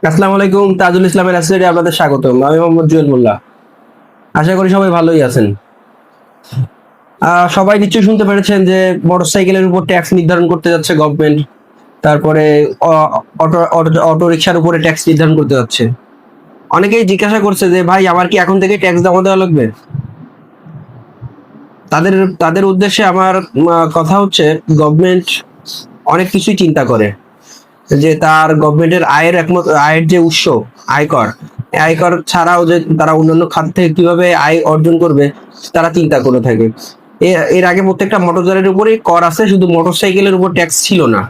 আসসালামু আলাইকুম, তাজুল ইসলামের অ্যাসোসিয়েটে আপনাদের স্বাগতম। আমি মোহাম্মদ জুয়েল মোল্লা। আশা করি সবাই ভালোই আছেন। সবাই নিশ্চয়ই শুনতে পেরেছেন যে মোটরসাইকেলের উপর ট্যাক্স নির্ধারণ করতে যাচ্ছে গভর্নমেন্ট। তারপরে অটো অটো অটো রিকশার উপরে ট্যাক্স নির্ধারণ করতে যাচ্ছে। অনেকেই জিজ্ঞাসা করছে যে ভাই আমার কি এখন থেকে ট্যাক্স জমা দেওয়া লাগবে? তাদের তাদের উদ্দেশ্যে আমার কথা হচ্ছে, গভর্নমেন্ট অনেক কিছুই চিন্তা করে যে তার গভর্নমেন্টের আয়ের যে উৎস, আয়কর, এই আয়কর ছাড়াও যে তারা অন্যান্য খাত থেকে কিভাবে আয় অর্জন করবে তারা চিন্তা করে থাকে। এর আগে প্রত্যেকটা মোটরযানের উপরেই কর আছে, শুধু মোটরসাইকেলের উপর ট্যাক্স ছিল না।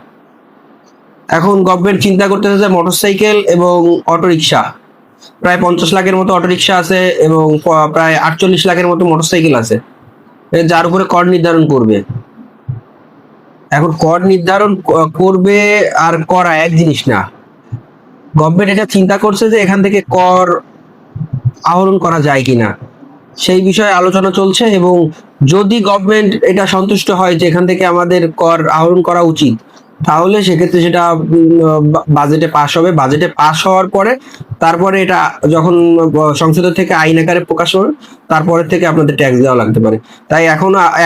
এখন গভর্নমেন্ট চিন্তা করতেছে যে মোটরসাইকেল এবং অটোরিকশা, প্রায় 50 লাখের মতো অটোরিকশা আছে এবং প্রায় 48 লাখের মতো মোটরসাইকেল আছে, যার উপরে কর নির্ধারণ করবে। এখন কর নির্ধারণ করবে আর করা এক জিনিস না। গভর্নমেন্ট এটা চিন্তা করছে যে এখান থেকে কর আহরণ করা যায় কিনা, সেই বিষয়ে আলোচনা চলছে। এবং যদি গভর্নমেন্ট এটা সন্তুষ্ট হয় যে এখান থেকে আমাদের কর আহরণ করা উচিত, তাহলে সেক্ষেত্রে সেটা বাজেটে পাস হবে। বাজেটে পাস হওয়ার পরে তারপরে এটা যখন সংসদের থেকে আইন আকারে প্রকাশ হবে, তারপরে থেকে আপনাদের ট্যাক্স দেওয়া লাগতে পারে। তাই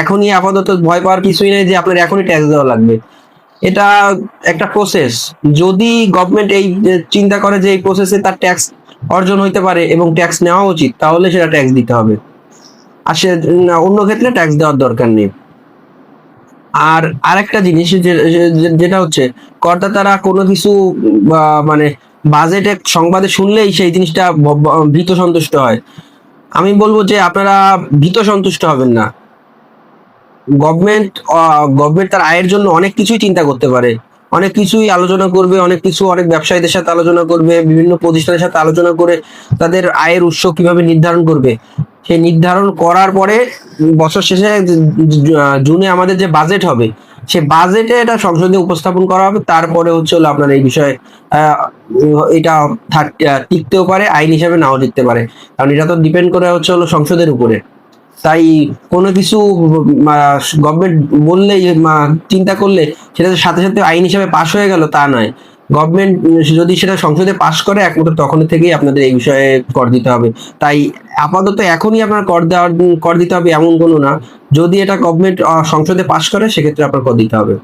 এখনই আপাতত ভয় পাওয়ার কিছুই নেই যে আপনার এখনই ট্যাক্স দেওয়া লাগবে। এটা একটা প্রসেস। যদি গভর্নমেন্ট এই চিন্তা করে যে এই প্রসেসে তার ট্যাক্স অর্জন হইতে পারে এবং ট্যাক্স নেওয়া উচিত, তাহলে সেটা ট্যাক্স দিতে হবে। আর অন্য ক্ষেত্রে ট্যাক্স দেওয়ার দরকার নেই। আর আরেকটা জিনিস যেটা হচ্ছে, করদাতারা কোনো কিছু মানে বাজেটে সংবাদে শুনলেই সেই জিনিসটা ভীত সন্তুষ্ট হয়। আমি বলবো যে আপনারা ভীত সন্তুষ্ট হবেন না। গভর্নমেন্ট গভর্নমেন্ট তার আয়ের জন্য অনেক কিছুই চিন্তা করতে পারে, অনেক কিছুই আলোচনা করবে, অনেক ব্যবসায়ীদের সাথে আলোচনা করবে, বিভিন্ন প্রতিষ্ঠানের সাথে আলোচনা করে তাদের আয়ের উৎস কিভাবে নির্ধারণ করবে। সেই নির্ধারণ করার পরে বছর শেষে জুনে আমাদের যে বাজেট হবে, সে বাজেটে এটা সংসদে উপস্থাপন করা হবে। তারপরে হলো আপনার এই বিষয়ে এটা টিকতেও পারে, আইন হিসাবে নাও টিকতে পারে, কারণ এটা তো ডিপেন্ড করে হলো সংসদের উপরে। তাই কোনো কিছু গভর্নমেন্ট বললেই চিন্তা করলে সেটা যে সাথে সাথে আইন হিসাবে পাশ হয়ে গেল তা নয়। গভর্নমেন্ট যদি সেটা সংসদে পাশ করে, একমাত্র তখন থেকেই আপনাদের এই বিষয়ে কর দিতে হবে। তাই আপাতত এখনই আপনার কর দিতে হবে এমন কোনো না। যদি এটা গভর্নমেন্ট সংসদে পাশ করে, সেক্ষেত্রে আপনার কর দিতে হবে।